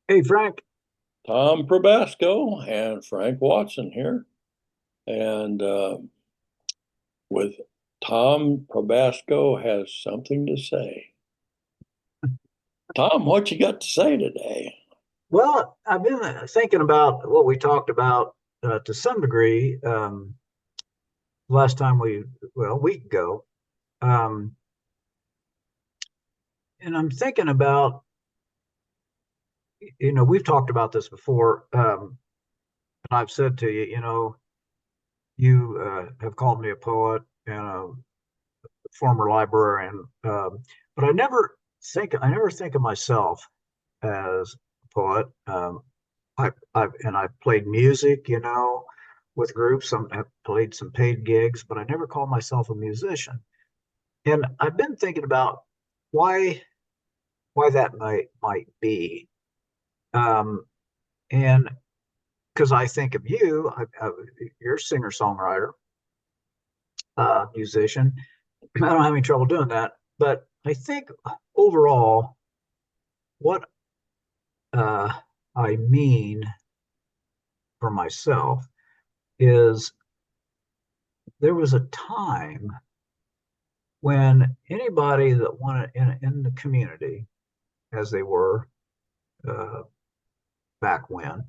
Hey, Frank. Tom Probasco and Frank Watson here. And with Tom Probasco has something to say. Tom, what you got to say today? Well, I've been thinking about what we talked about to some degree last time a week ago. Um, and I'm thinking about, we've talked about this before. And I've said to you, you have called me a poet and a former librarian. But I never think of myself as a poet. I've played music, with groups. I've played some paid gigs, but I never called myself a musician. And I've been thinking about why why that might be. Um, and because I think of you, you're a singer songwriter, musician. I don't have any trouble doing that, but I think overall, what uh, I mean for myself is there was a time when anybody that wanted in the community, as they were uh, back when,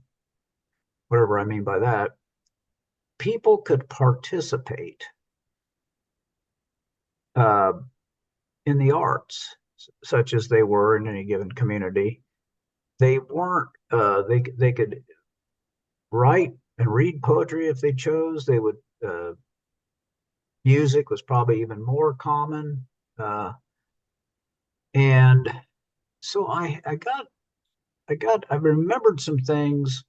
whatever I mean by that, people could participate uh, in the arts, such as they were in any given community. They weren't. They could write and read poetry if they chose. They would. Music was probably even more common, and so I remembered some things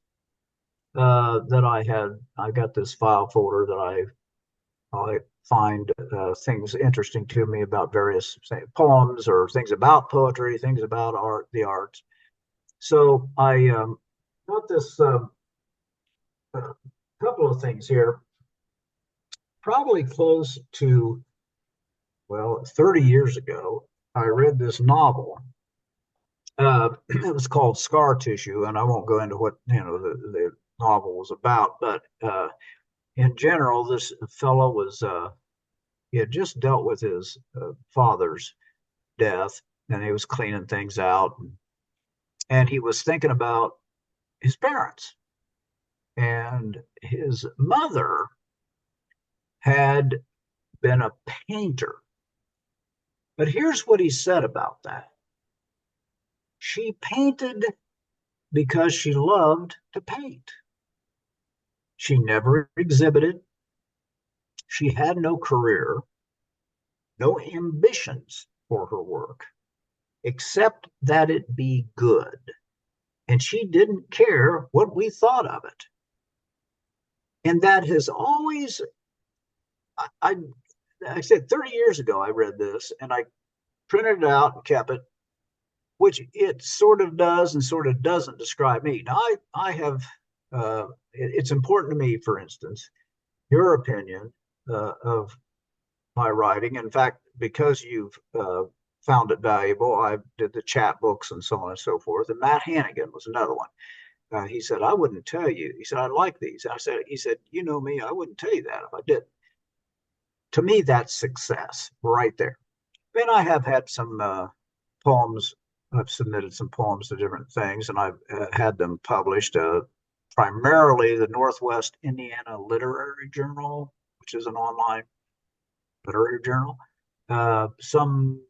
that I had. I got this file folder that I find things interesting to me about various, say, poems or things about poetry, things about the arts. So I got this couple of things here, probably close to, well, 30 years ago. I read this novel. It was called Scar Tissue, and I won't go into what the novel was about, but in general, this fellow was he had just dealt with his father's death, and he was cleaning things out, and he was thinking about his parents. And his mother had been a painter. But here's what he said about that. She painted because she loved to paint. She never exhibited. She had no career, no ambitions for her work, except that it be good. And she didn't care what we thought of it. And that has always, I, I said 30 years ago, I read this and I printed it out and kept it, which it sort of does and sort of doesn't describe me. Now, I have, it's important to me, for instance, your opinion of my writing. In fact, because you've found it valuable, I did the chat books and so on and so forth. And Matt Hannigan was another one. He said, I wouldn't tell you. He said, I like these. He said, you know me, I wouldn't tell you that if I didn't. To me, that's success right there. And I have had some poems. I've submitted some poems to different things, and I've had them published. Primarily the Northwest Indiana Literary Journal, which is an online literary journal. Some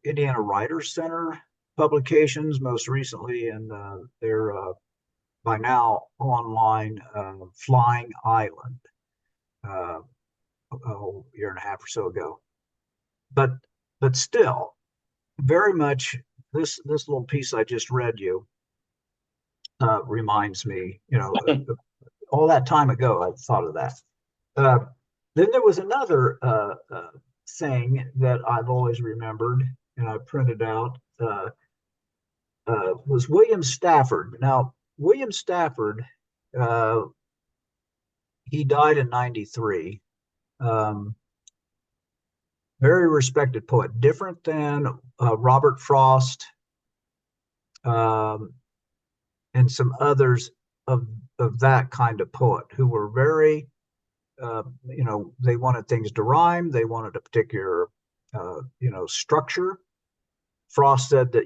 Indiana Writers Center publications, most recently in their by now online Flying Island, uh, a year and a half or so ago. But still, very much this little piece I just read you reminds me, all that time ago I thought of that. Uh, then there was another thing that I've always remembered, and I printed out. Was William Stafford. Now, William Stafford, uh, he died in '93. Um, very respected poet, different than Robert Frost, um, and some others of that kind of poet who were very, they wanted things to rhyme. They wanted a particular, structure. Frost said that,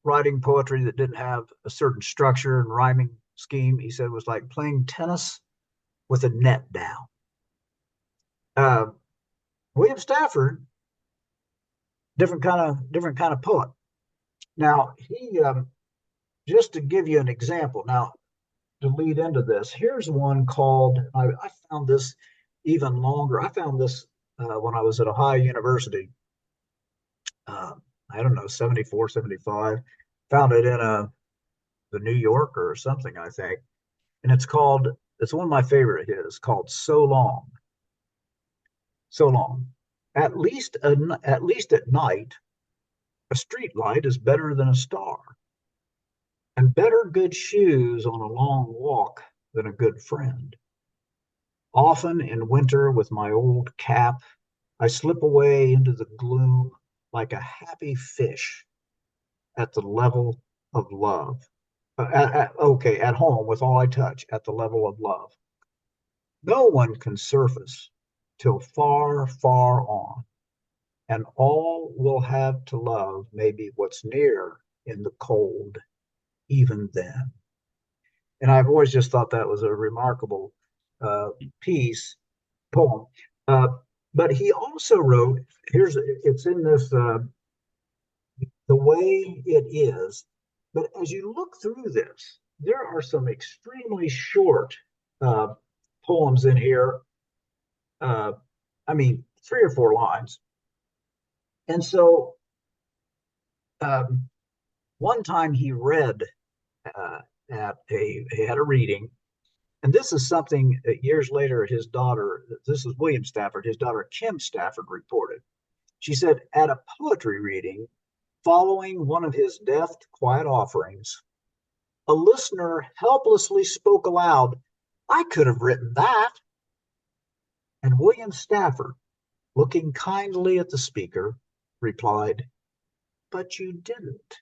writing poetry that didn't have a certain structure and rhyming scheme, he said, was like playing tennis with a net down. Uh, William Stafford, different kind of poet. Now he, just to give you an example. Now to lead into this, here's one called. I found this even longer. I found this when I was at Ohio University. Uh, I don't know, 74, 75. Found it in the New Yorker or something, I think. And it's one of my favorite his called So Long. So Long. At least at night, a street light is better than a star, and better good shoes on a long walk than a good friend. Often in winter with my old cap, I slip away into the gloom like a happy fish at the level of love. Okay, at home with all I touch at the level of love. No one can surface till far, far on, and all will have to love maybe what's near in the cold, even then. And I've always just thought that was a remarkable uh, piece, poem. Uh, but he also wrote, it's in this, The Way It Is. But as you look through this, there are some extremely short uh, poems in here. Uh, I mean, 3 or 4 lines. And so um, one time he read uh, he had a reading, and this is something that years later his daughter, this is William Stafford, his daughter Kim Stafford reported. She said, at a poetry reading following one of his deft, quiet offerings, a listener helplessly spoke aloud, I could have written that. And William Stafford, looking kindly at the speaker, replied, but you didn't.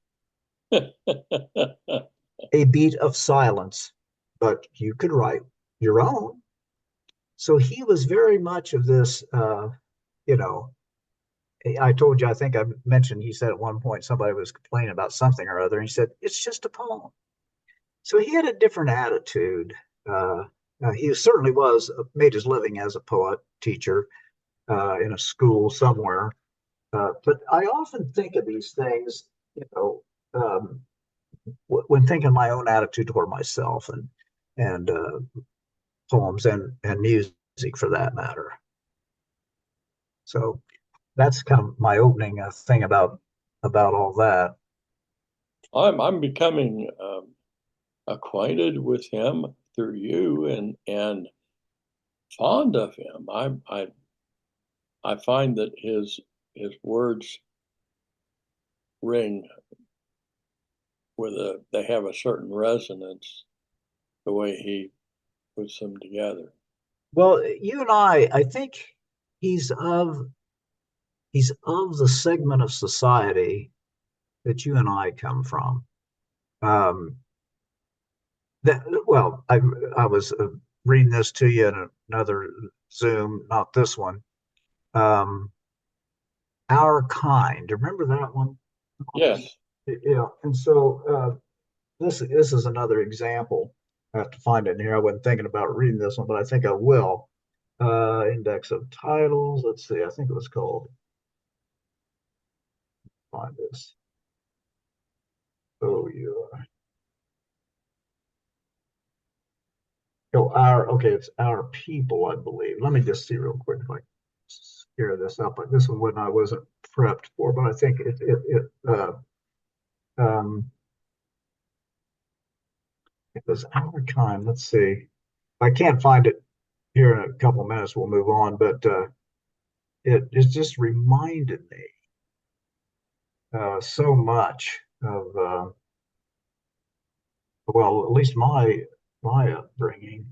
A beat of silence, but you could write your own. So he was very much of this, you know, I told you, I think I mentioned, he said at one point somebody was complaining about something or other. And he said, it's just a poem. So he had a different attitude. Uh, he certainly made his living as a poet, teacher in a school somewhere. But I often think of these things, you know, um, when thinking my own attitude toward myself and poems and music for that matter. So that's kind of my opening thing about all that. I'm becoming acquainted with him through you and fond of him. I find that his words ring they have a certain resonance the way he puts them together. Well, you and I think he's of he's of the segment of society that you and I come from. Um, I was reading this to you in another Zoom, not this one. Um, Our Kind. Remember that one? Yes. Yeah. And so this is another example. I have to find it in here. I wasn't thinking about reading this one, but I think I will. Index of titles. Let's see. I think it was called. Find this. Oh, you. Oh, okay. It's Our People, I believe. Let me just see real quick if I scare this up. But this one I wasn't prepped for, but I think um, it was Our Kind. Let's see. If I can't find it here in a couple of minutes, we'll move on. But it just reminded me so much of well, at least my upbringing.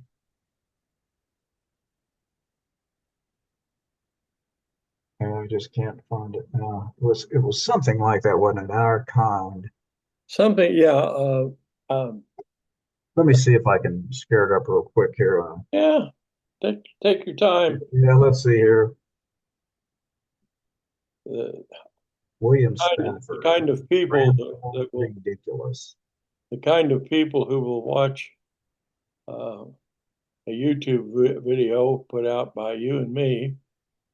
I just can't find it now. It was something like that, wasn't it? Our Kind. Something, yeah. Um, Let me see if I can scare it up real quick here. Yeah, take your time. Yeah, let's see here. The William the Stafford, kind of people Grandpa that will, Ridiculous. the kind of people who will watch uh, a YouTube video put out by you and me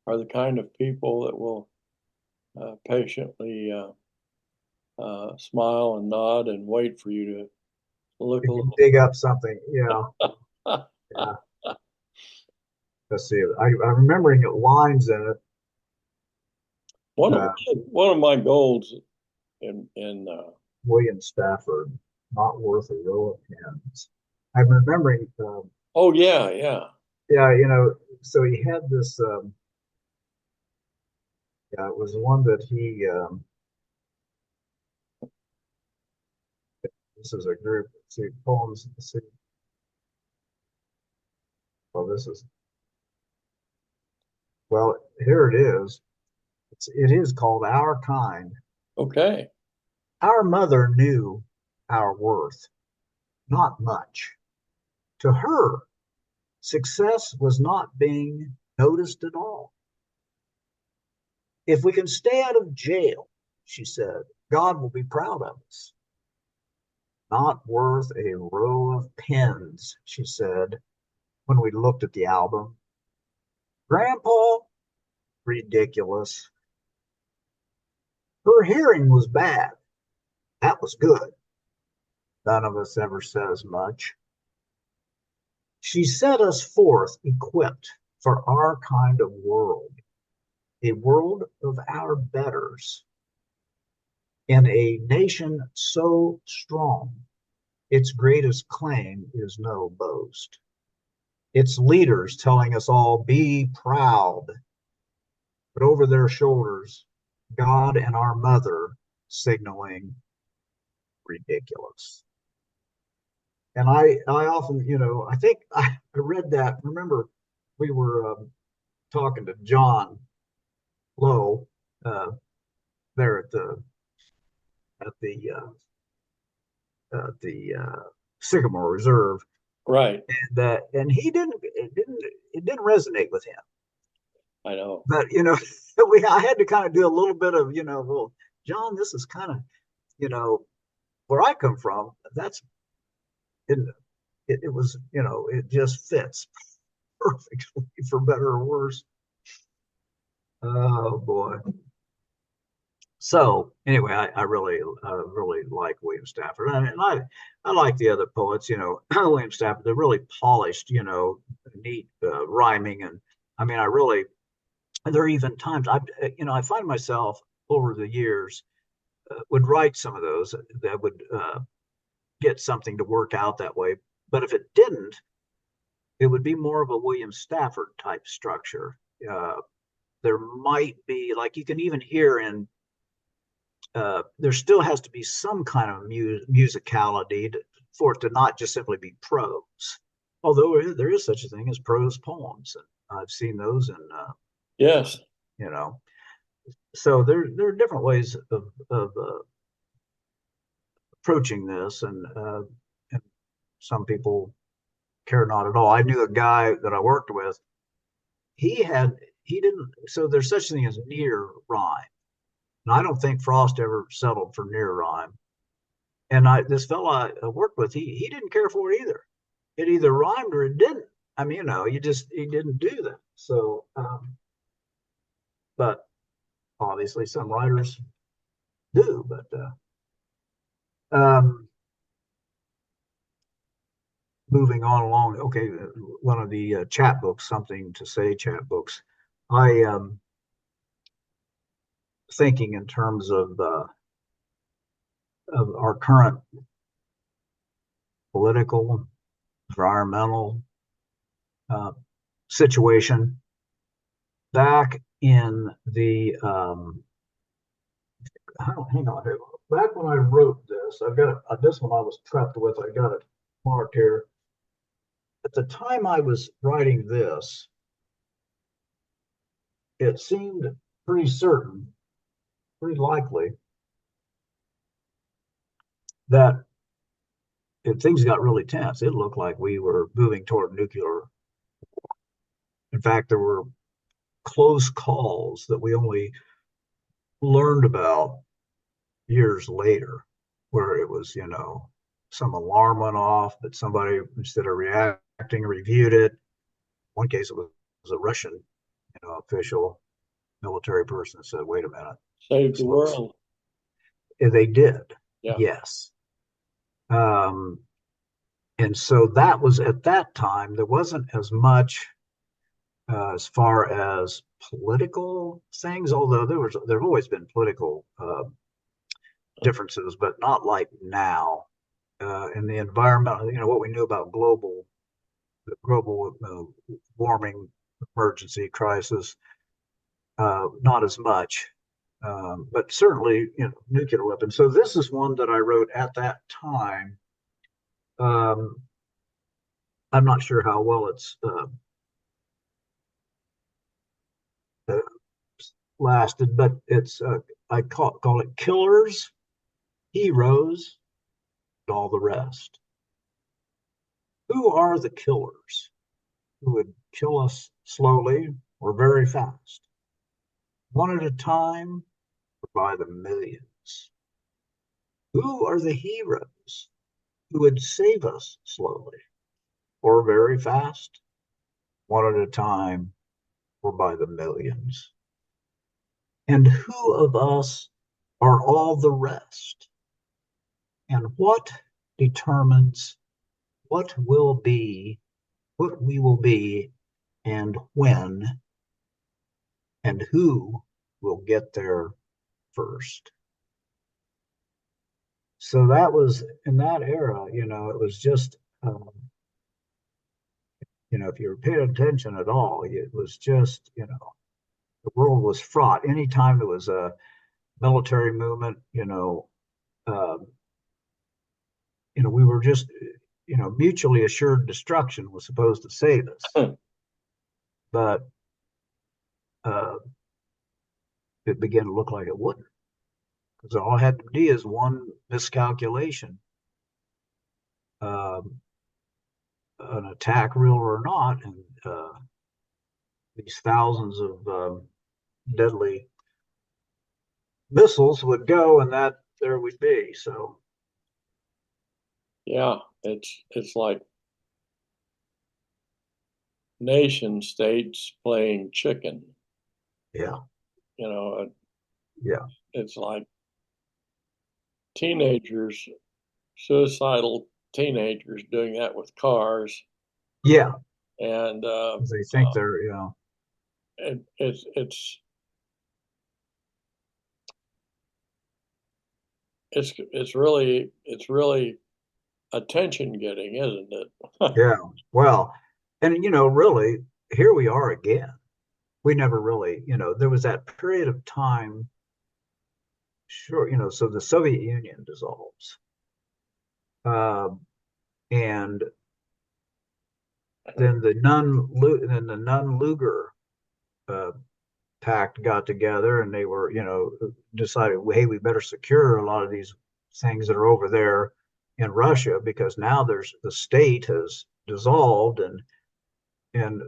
are the kind of people that will patiently smile and nod and wait for you to look If a you little. dig up something, yeah, yeah. Let's see. I'm remembering lines in it. One of Uh, one of my goals in William Stafford, not worth a row of pens. I'm remembering. oh yeah, Yeah, so he had this. Yeah, it was one that he. This is a group. Let's see poems. Let's see. Well, this is. Well, here it is. It is called Our Kind. okay, Our mother knew our worth, not much. To her, success was not being noticed at all. If we can stay out of jail, she said, God will be proud of us. Not worth a row of pens, she said when we looked at the album. Grandpa, ridiculous. Her hearing was bad. That was good. None of us ever says much. She set us forth equipped for our kind of world, a world of our betters, in a nation so strong, its greatest claim is no boast. Its leaders telling us all, be proud, but over their shoulders, God and our mother signaling ridiculous. And I often, I think I read that. Remember, we were talking to John Lowe uh, there at the Sycamore Reserve, right. and it didn't resonate with him. I know. But I had to kind of do a little bit of well, John, this is kind of you know where I come from. That's it, it was it just fits perfectly for better or worse. Oh boy. So anyway, I really like William Stafford, and I like the other poets. William Stafford. They're really polished. Neat rhyming, and I mean, I really. There are even times I find myself over the years would write some of those that would get something to work out that way. But if it didn't, it would be more of a William Stafford type structure. There might be, like you can even hear in there still has to be some kind of musicality for it to not just simply be prose. Although there is such a thing as prose poems, and I've seen those, and Yes. you know, so there are different ways of approaching this, and some people care not at all. I knew a guy that I worked with. He had he didn't. So there's such a thing as near rhyme, and I don't think Frost ever settled for near rhyme. And this fellow I worked with, he didn't care for it either. It either rhymed or it didn't. I mean, he didn't do that. So, but obviously some writers do. But um, moving on along, okay, one of the chat books, something to say chat books. I am thinking in terms of our current political, environmental uh, situation. Back in the hang on here. Back when I wrote this, I've got this one I was prepped with. I got it marked here. At the time I was writing this, it seemed pretty certain, pretty likely that things got really tense. It looked like we were moving toward nuclear. In fact, there were close calls that we only learned about years later, where it was, some alarm went off, but somebody, instead of reacting, reviewed it. One case, it was a Russian, official, military person said, "Wait a minute, Saved this the looks." world. They did, Yeah. yes. Um, and so that was at that time. There wasn't as much as far as political things, although there've always been political differences, but not like now. In the environment, what we knew about global warming emergency crisis, not as much, but certainly, nuclear weapons. So this is one that I wrote at that time. Um, I'm not sure how well it's uh, lasted, but it's I call it Killers, Heroes, and All the Rest. Who are the killers who would kill us slowly or very fast, one at a time or by the millions? Who are the heroes who would save us slowly or very fast, one at a time or by the millions? And who of us are all the rest? And what determines what will be, what we will be, and when, and who will get there first? So that was in that era, it was just, if you were paying attention at all, it was just, the world was fraught. Anytime there was a military movement, um, we were just, mutually assured destruction was supposed to save us, but uh, it began to look like it wouldn't, because all it had to be is one miscalculation, um, an attack, real or not, and these thousands of deadly missiles would go, and that there we'd be. So Yeah. It's like nation states playing chicken. yeah, You know, yeah, it's like teenagers, suicidal teenagers doing that with cars. yeah. And They think they're, it's it's really attention getting, isn't it? yeah. Well, and really, here we are again. We never really, there was that period of time. Sure, so the Soviet Union dissolves, um, and then the Nunn-Lugar uh, pact got together, and they were, decided, hey, we better secure a lot of these things that are over there in Russia, because now there's the state has dissolved, and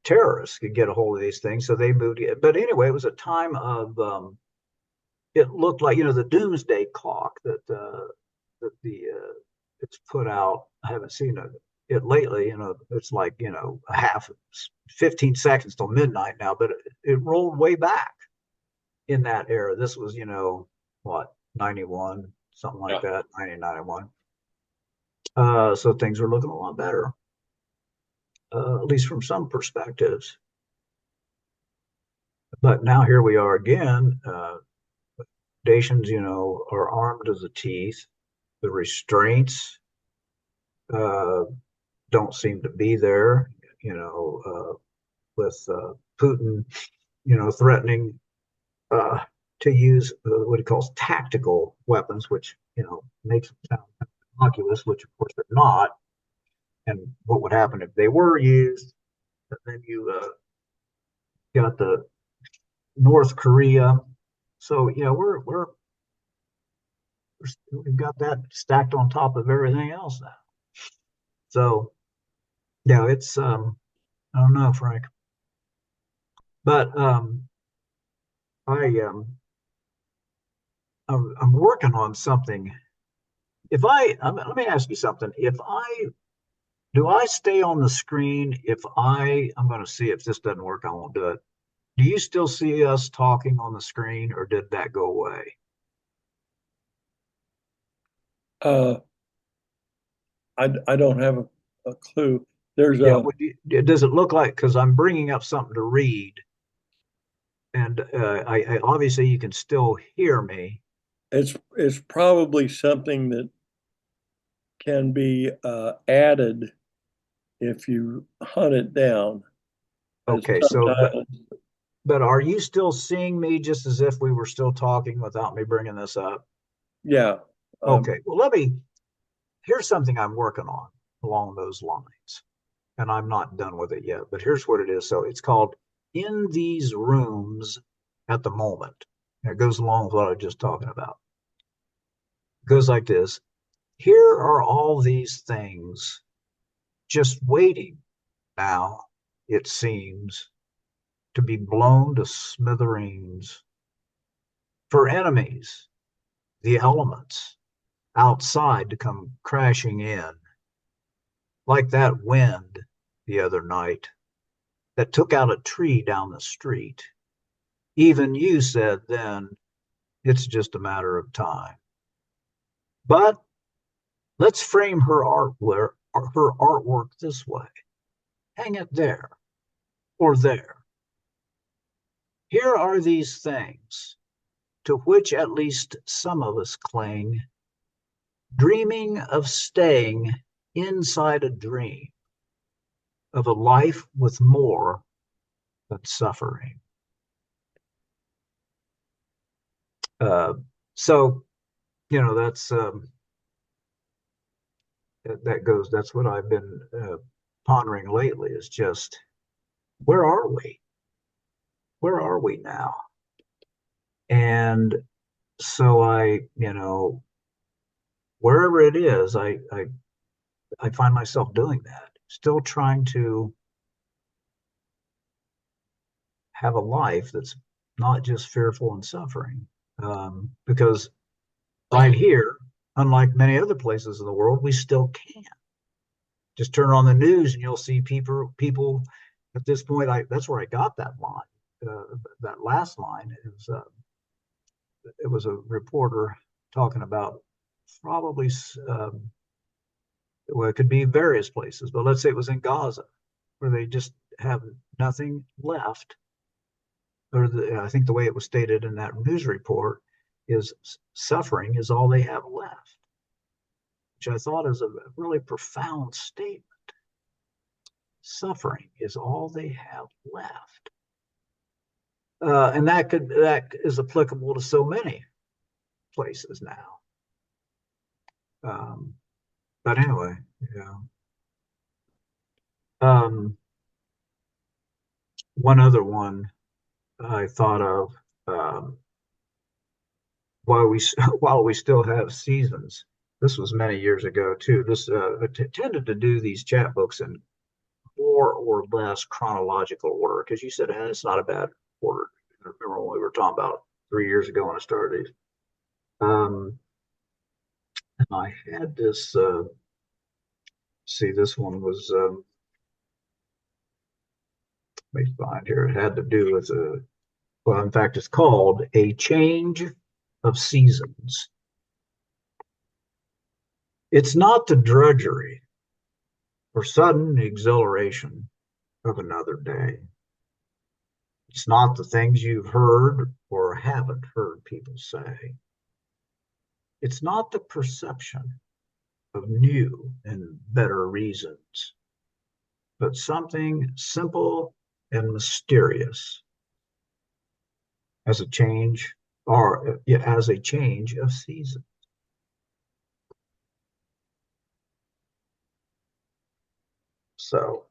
terrorists could get a hold of these things, so they moved. But anyway, it was a time of it looked like, the doomsday clock that the it's put out. I haven't seen it lately. It's like, a half 15 seconds till midnight now, but it rolled way back in that era. This was, what, 91, something like Yeah. that, 1991. So things were looking a lot better, at least from some perspectives. But now here we are again. Nations, are armed to the teeth. The restraints uh, don't seem to be there, with Putin, threatening uh, to use what he calls tactical weapons, which, makes them sound innocuous, which of course they're not. And what would happen if they were used? And then you got the North Korea. So, we've got that stacked on top of everything else now. So yeah, it's I don't know, Frank, but I I'm working on something. If let me ask you something. If I do I stay on the screen if I'm going to see if this doesn't work, I won't do it. Do you still see us talking on the screen or did that go away? Uh, I don't have a clue. There's Yeah, a does it look like because I'm bringing up something to read and I obviously you can still hear me. it's probably something that can be added if you hunt it down. It's Okay, so sometimes, but are you still seeing me just as if we were still talking without me bringing this up? yeah. Okay, well here's something I'm working on along those lines. And I'm not done with it yet, but here's what it is. So it's called In These Rooms at the Moment. And it goes along with what I was just talking about. It goes like this. Here are all these things just waiting now, it seems, to be blown to smithereens for enemies, the elements outside to come crashing in, like that wind the other night that took out a tree down the street. Even you said then it's just a matter of time. But let's frame her artwork this way. Hang it there or there. Here are these things to which at least some of us cling, dreaming of staying inside a dream of a life with more than suffering. Uh, so, that's that's what I've been pondering lately is just where are we? Where are we now? And so wherever it is, I find myself doing that, still trying to have a life that's not just fearful and suffering. Because right here, unlike many other places in the world, we still can. Just turn on the news and you'll see people at this point. That's where I got that line. That last line is it was a reporter talking about probably well, it could be various places, but let's say it was in Gaza, where they just have nothing left. Or I think the way it was stated in that news report is suffering is all they have left, which I thought is a really profound statement. Suffering is all they have left, and that is applicable to so many places now. Um, but anyway, yeah. Um, one other one I thought of while we while we still have seasons. This was many years ago too. This tended to do these chat books in more or less chronological order because you said it's not a bad order. I remember when we were talking about 3 years ago when I started these. And I had this. See, this one was. Let me find here. It had to do with well, in fact, it's called A Change of Seasons. It's not the drudgery or sudden exhilaration of another day. It's not the things you've heard or haven't heard people say. It's not the perception of new and better reasons, but something simple and mysterious as a change or as a change of season. So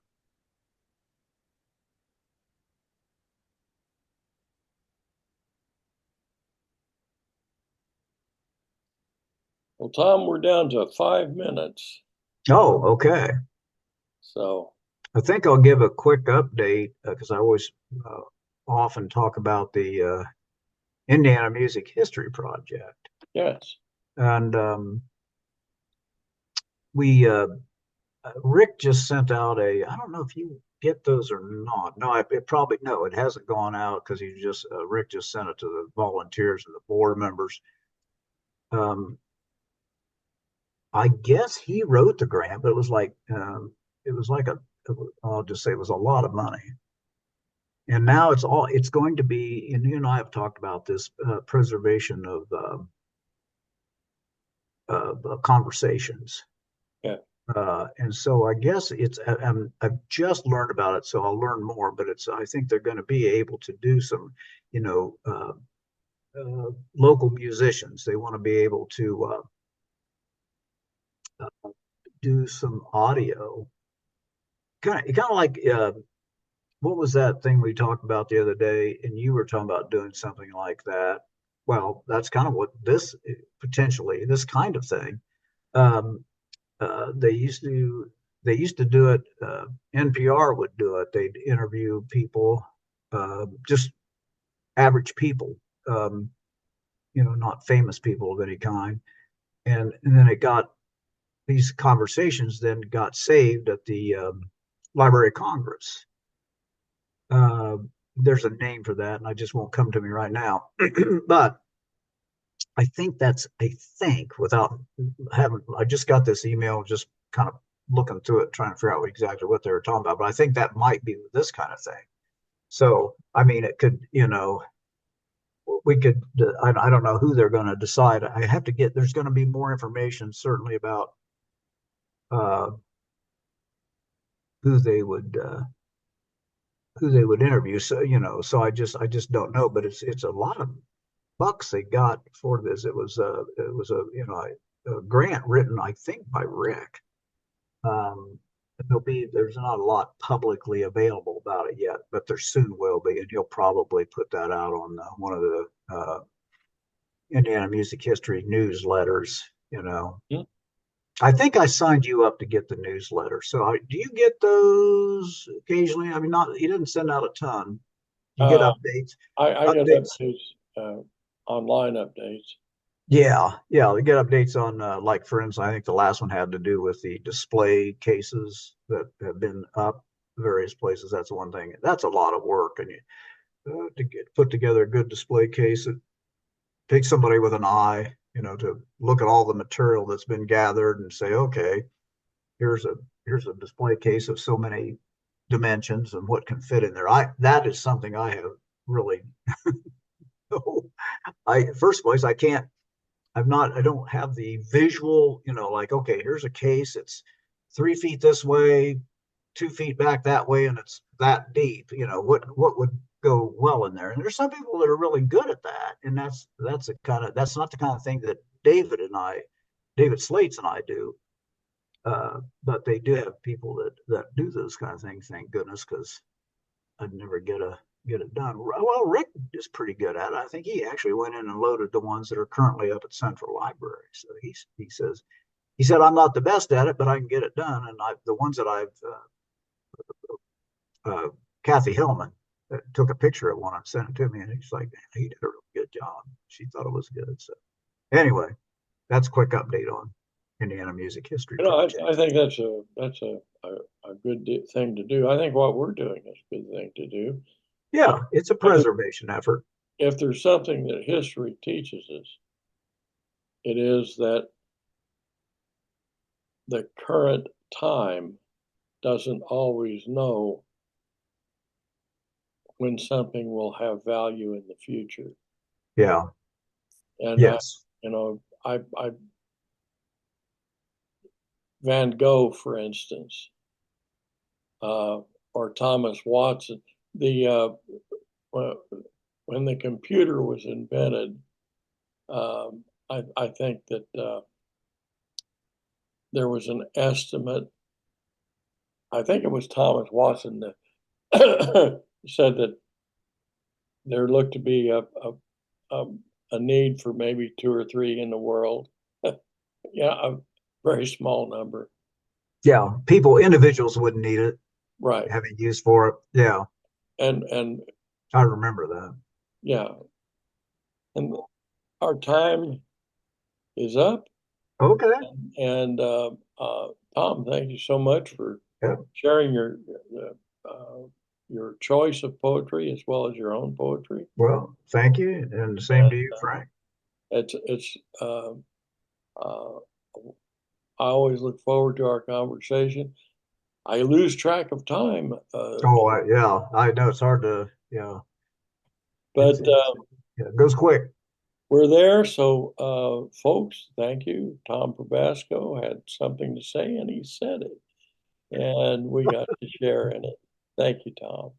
Well, Tom, we're down to 5 minutes. Oh, okay. So I think I'll give a quick update because I always uh, often talk about the Indiana Music History Project. yes, And we Rick just sent out I don't know if you get those or not. No, it probably, no, it hasn't gone out because Rick just sent it to the volunteers and the board members. Um, I guess he wrote the grant, but it was like I'll just say it was a lot of money. And now it's going to be, and you and I have talked about this preservation of conversations. yeah. And so I guess I've just learned about it, so I'll learn more. But I think they're going to be able to do some, you know, local musicians. They want to be able to do some audio, kind of like what was that thing we talked about the other day? And you were talking about doing something like that. Well, that's kind of what this potentially this kind of thing. Um, they used to do it. NPR would do it. They'd interview people, just average people, um, not famous people of any kind. And then it got these conversations then got saved at the Library of Congress. Uh, there's a name for that, and I just won't come to me right now. But I think without having, I just got this email, just kind of looking through it, trying to figure out exactly what they were talking about. But I think that might be this kind of thing. So, I mean, it could, we could, I don't know who they're going to decide. There's going to be more information certainly about uh, who they would, uh, who they would interview. So, so I just don't know, but it's a lot of bucks they got for this. It was a grant written, I think, by Rick. Um, there's not a lot publicly available about it yet, but there soon will be, and he'll probably put that out on one of the Indiana Music History newsletters. Hmm. I think I signed you up to get the newsletter. So do you get those occasionally? I mean, not he didn't send out a ton. You get Uh, updates. I get Updates. updates, online updates. Yeah, we get updates on, like, for instance, I think the last one had to do with the display cases that have been up various places. That's one thing. That's a lot of work, and to put together a good display case, it takes somebody with an eye, to look at all the material that's been gathered and say, okay, here's a here's a display case of so many dimensions and what can fit in there. I That is something I have really. I First place, I don't have the visual, like, okay, here's a case, it's 3 feet this way, 2 feet back that way, and it's that deep. What would go well in there? And there's some people that are really good at that. And that's not the kind of thing that David Slates and I do. But they do have people that do those kind of things, thank goodness, because I'd never get it done. Well, Rick is pretty good at it. I think he actually went in and loaded the ones that are currently up at Central Library. So he said I'm not the best at it, but I can get it done. And the ones that I've Kathy Hillman took a picture of one and sent it to me, and he's like, he did a really good job. She thought it was good. So anyway, that's a quick update on Indiana Music History I Project. think that's a good thing to do. I think what we're doing is a good thing to do. Uh, Yeah, it's a if, there, preservation effort. if there's something that history teaches us, it is that the current time doesn't always know when something will have value in the future. Yeah. And Yes. I Van Gogh, for instance, or Thomas Watson, the when the computer was invented, I think that there was an estimate. I think it was Thomas Watson that said that there looked to be a, a need for maybe two or three in the world. Yeah, a very small number. Yeah, people, individuals wouldn't need it, Right. having use for it. Yeah, And I remember that. yeah, and our time is up. Okay. And Tom, thank you so much for Yeah. sharing your choice of poetry as well as your own poetry. Well, thank you, and the same And to you, Frank. it's uh, I always look forward to our conversation. I lose track of time, Yeah, I know it's hard to, yeah, but yeah, it goes quick. we're there. So, folks, thank you. Tom Probasco had something to say, and he said it, and we got to share in it. Thank you, Tom.